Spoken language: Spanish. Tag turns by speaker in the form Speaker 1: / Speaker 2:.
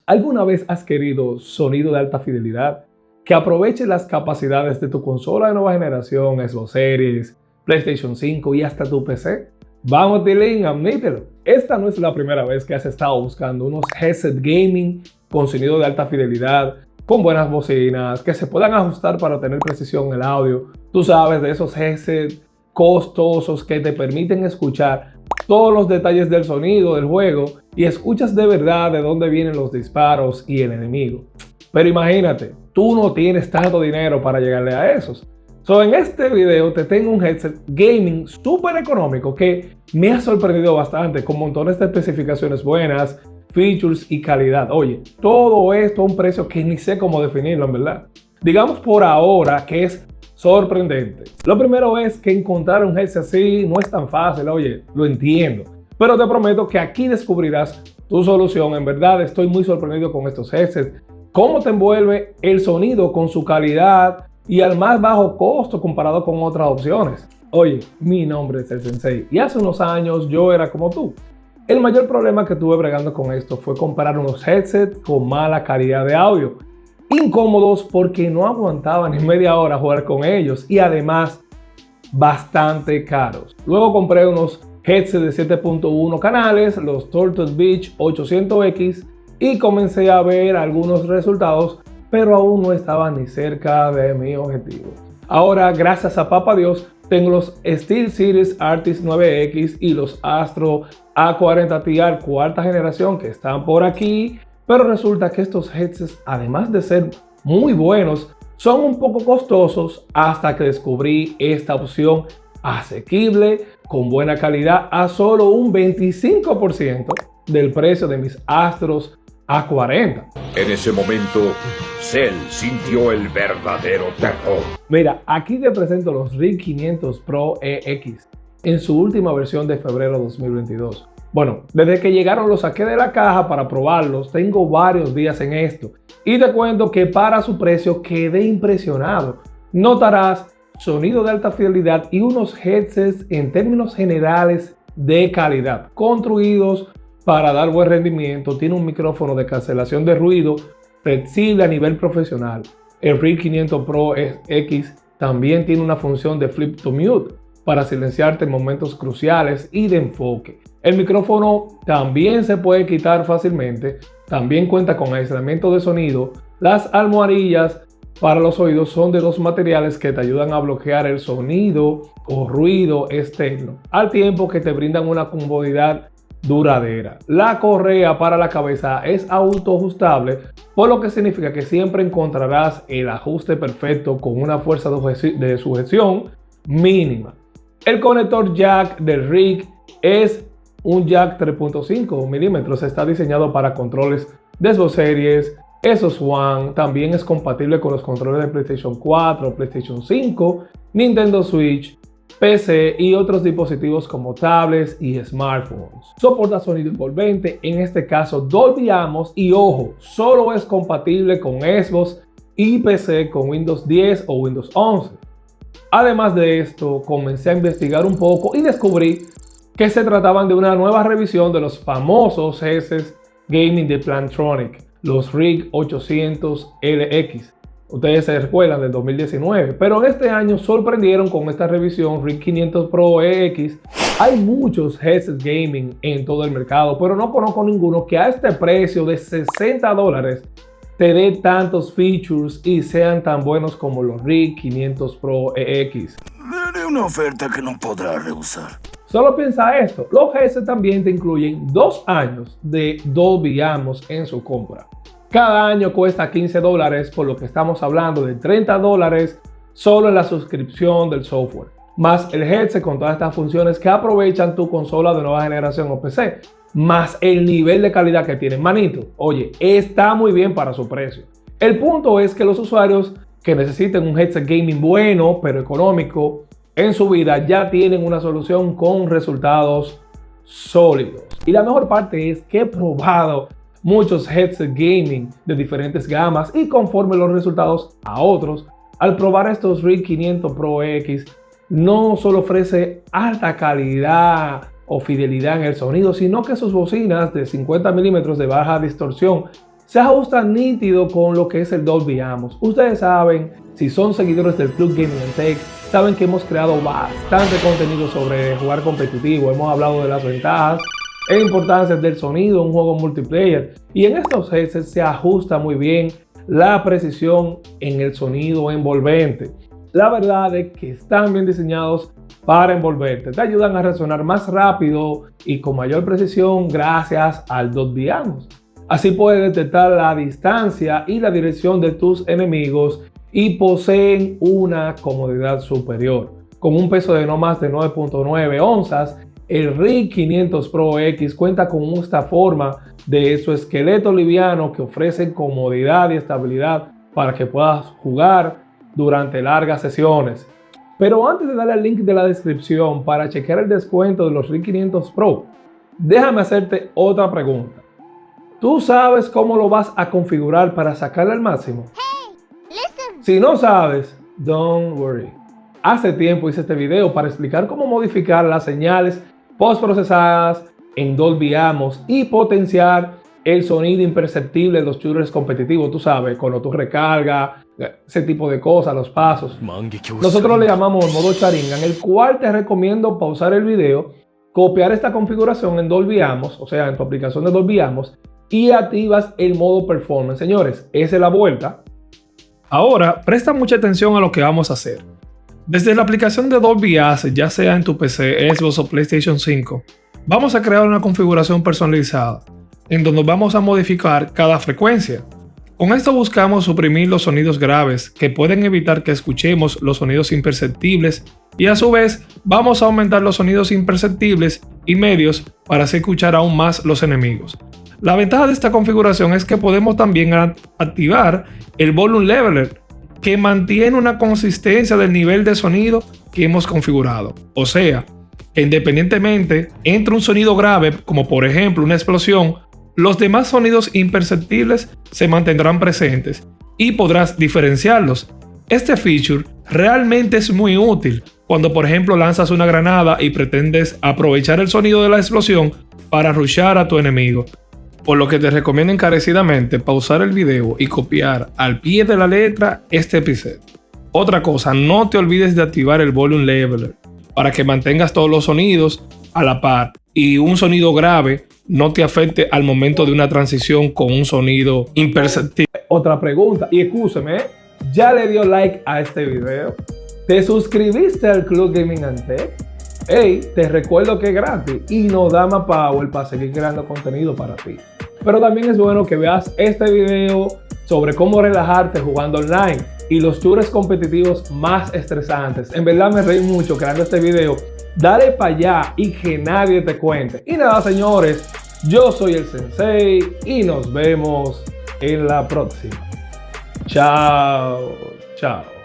Speaker 1: ¿Alguna vez has querido sonido de alta fidelidad que aproveche las capacidades de tu consola de nueva generación, Xbox Series, PlayStation 5 y hasta tu PC? Vamos, Tilín, admítelo. Esta no es la primera vez que has estado buscando unos headset gaming con sonido de alta fidelidad, con buenas bocinas, que se puedan ajustar para tener precisión en el audio. Tú sabes, de esos headsets costosos que te permiten escuchar todos los detalles del sonido del juego y escuchas de verdad de dónde vienen los disparos y el enemigo. Pero imagínate, tú no tienes tanto dinero para llegarle a esos. En este video te tengo un headset gaming súper económico que me ha sorprendido bastante, con montones de especificaciones buenas, features y calidad. Oye, todo esto a un precio que ni sé cómo definirlo, en verdad. Digamos por ahora que es sorprendente. Lo primero es que encontrar un headset así no es tan fácil, oye, lo entiendo. Pero te prometo que aquí descubrirás tu solución. En verdad estoy muy sorprendido con estos headsets. Cómo te envuelve el sonido con su calidad y al más bajo costo comparado con otras opciones. Oye, mi nombre es el Sensei y hace unos años yo era como tú. El mayor problema que tuve bregando con esto fue comprar unos headsets con mala calidad de audio. Incómodos porque no aguantaban ni media hora jugar con ellos y además bastante caros. Luego compré unos headsets de 7.1 canales, los Turtle Beach 800X, y comencé a ver algunos resultados, pero aún no estaba ni cerca de mi objetivo. Ahora, gracias a papá Dios, tengo los SteelSeries Artist 9X y los Astro A40 Ti cuarta generación que están por aquí. Pero resulta que estos headsets, además de ser muy buenos, son un poco costosos hasta que descubrí esta opción asequible, con buena calidad, a solo un 25% del precio de mis Astros A40.
Speaker 2: En ese momento, Cell sintió el verdadero terror.
Speaker 1: Mira, aquí te presento los RIG 500 Pro EX en su última versión de febrero 2022. Bueno, desde que llegaron los saqué de la caja para probarlos, tengo varios días en esto y te cuento que para su precio quedé impresionado. Notarás sonido de alta fidelidad y unos headsets en términos generales de calidad, construidos para dar buen rendimiento. Tiene un micrófono de cancelación de ruido flexible a nivel profesional. El RIG 500 Pro X también tiene una función de flip to mute para silenciarte en momentos cruciales y de enfoque. El micrófono también se puede quitar fácilmente. También cuenta con aislamiento de sonido. Las almohadillas para los oídos son de dos materiales que te ayudan a bloquear el sonido o ruido externo, al tiempo que te brindan una comodidad duradera. La correa para la cabeza es autoajustable, por lo que significa que siempre encontrarás el ajuste perfecto con una fuerza de sujeción mínima. El conector jack del RIG es un jack 3.5 milímetros. Está diseñado para controles de Xbox Series, Xbox One. También es compatible con los controles de PlayStation 4, PlayStation 5, Nintendo Switch, PC y otros dispositivos como tablets y smartphones. Soporta sonido envolvente, en este caso Dolby Atmos, y ojo, solo es compatible con Xbox y PC con Windows 10 o Windows 11. Además de esto, comencé a investigar un poco y descubrí que se trataban de una nueva revisión de los famosos headsets gaming de Plantronic, los RIG 800LX. Ustedes se recuerdan del 2019, pero en este año sorprendieron con esta revisión RIG 500 Pro EX. Hay muchos headsets gaming en todo el mercado, pero no conozco ninguno que a este precio de $60 te dé tantos features y sean tan buenos como los RIG 500 Pro EX.
Speaker 3: Daré una oferta que no podrá rehusar.
Speaker 1: Solo piensa esto, los headsets también te incluyen 2 años de Dolby Atmos en su compra. Cada año cuesta $15, por lo que estamos hablando de $30 solo en la suscripción del software, más el headset con todas estas funciones que aprovechan tu consola de nueva generación o PC, más el nivel de calidad que tiene. Manito, oye, está muy bien para su precio. El punto es que los usuarios que necesiten un headset gaming bueno pero económico en su vida ya tienen una solución con resultados sólidos. Y la mejor parte es que he probado muchos headset gaming de diferentes gamas y conforme los resultados a otros, al probar estos RIG 500 Pro X, no solo ofrece alta calidad o fidelidad en el sonido, sino que sus bocinas de 50 milímetros de baja distorsión se ajusta nítido con lo que es el Dolby Atmos. Ustedes saben, si son seguidores del Club Gaming and Tech, saben que hemos creado bastante contenido sobre jugar competitivo. Hemos hablado de las ventajas e importancias del sonido en un juego multiplayer. Y en estos headsets se ajusta muy bien la precisión en el sonido envolvente. La verdad es que están bien diseñados para envolverte. Te ayudan a resonar más rápido y con mayor precisión gracias al Dolby Atmos. Así puedes detectar la distancia y la dirección de tus enemigos y poseen una comodidad superior. Con un peso de no más de 9.9 onzas, el RIG 500 Pro X cuenta con esta forma de su esqueleto liviano que ofrece comodidad y estabilidad para que puedas jugar durante largas sesiones. Pero antes de darle al link de la descripción para chequear el descuento de los RIG 500 Pro, déjame hacerte otra pregunta. ¿Tú sabes cómo lo vas a configurar para sacarle al máximo? Si no sabes, don't worry. Hace tiempo hice este video para explicar cómo modificar las señales postprocesadas en Dolby Atmos y potenciar el sonido imperceptible de los shooters competitivos. Tú sabes, cuando tú recargas, ese tipo de cosas, los pasos. Nosotros le llamamos modo Sharingan, el cual te recomiendo pausar el video, copiar esta configuración en Dolby Atmos, o sea, en tu aplicación de Dolby Atmos, y activas el modo Performance. Señores, esa es la vuelta. Ahora, presta mucha atención a lo que vamos a hacer. Desde la aplicación de Dolby Atmos, ya sea en tu PC, Xbox o PlayStation 5, vamos a crear una configuración personalizada, en donde vamos a modificar cada frecuencia. Con esto buscamos suprimir los sonidos graves que pueden evitar que escuchemos los sonidos imperceptibles y a su vez vamos a aumentar los sonidos imperceptibles y medios para así escuchar aún más los enemigos. La ventaja de esta configuración es que podemos también activar el Volume Leveler, que mantiene una consistencia del nivel de sonido que hemos configurado. O sea, que independientemente entre un sonido grave, como por ejemplo una explosión, los demás sonidos imperceptibles se mantendrán presentes y podrás diferenciarlos. Este feature realmente es muy útil cuando por ejemplo lanzas una granada y pretendes aprovechar el sonido de la explosión para rushar a tu enemigo. Por lo que te recomiendo encarecidamente pausar el video y copiar al pie de la letra este preset. Otra cosa, no te olvides de activar el Volume Leveler para que mantengas todos los sonidos a la par y un sonido grave no te afecte al momento de una transición con un sonido imperceptible. Otra pregunta, y escúcheme, ¿ya le dio like a este video? ¿Te suscribiste al Club Gaming and Tech? Hey, te recuerdo que es gratis y nos da más power para seguir creando contenido para ti. Pero también es bueno que veas este video sobre cómo relajarte jugando online y los shooters competitivos más estresantes. En verdad me reí mucho creando este video. Dale para allá y que nadie te cuente. Y nada, señores, yo soy el Sensei y nos vemos en la próxima. Chao, chao.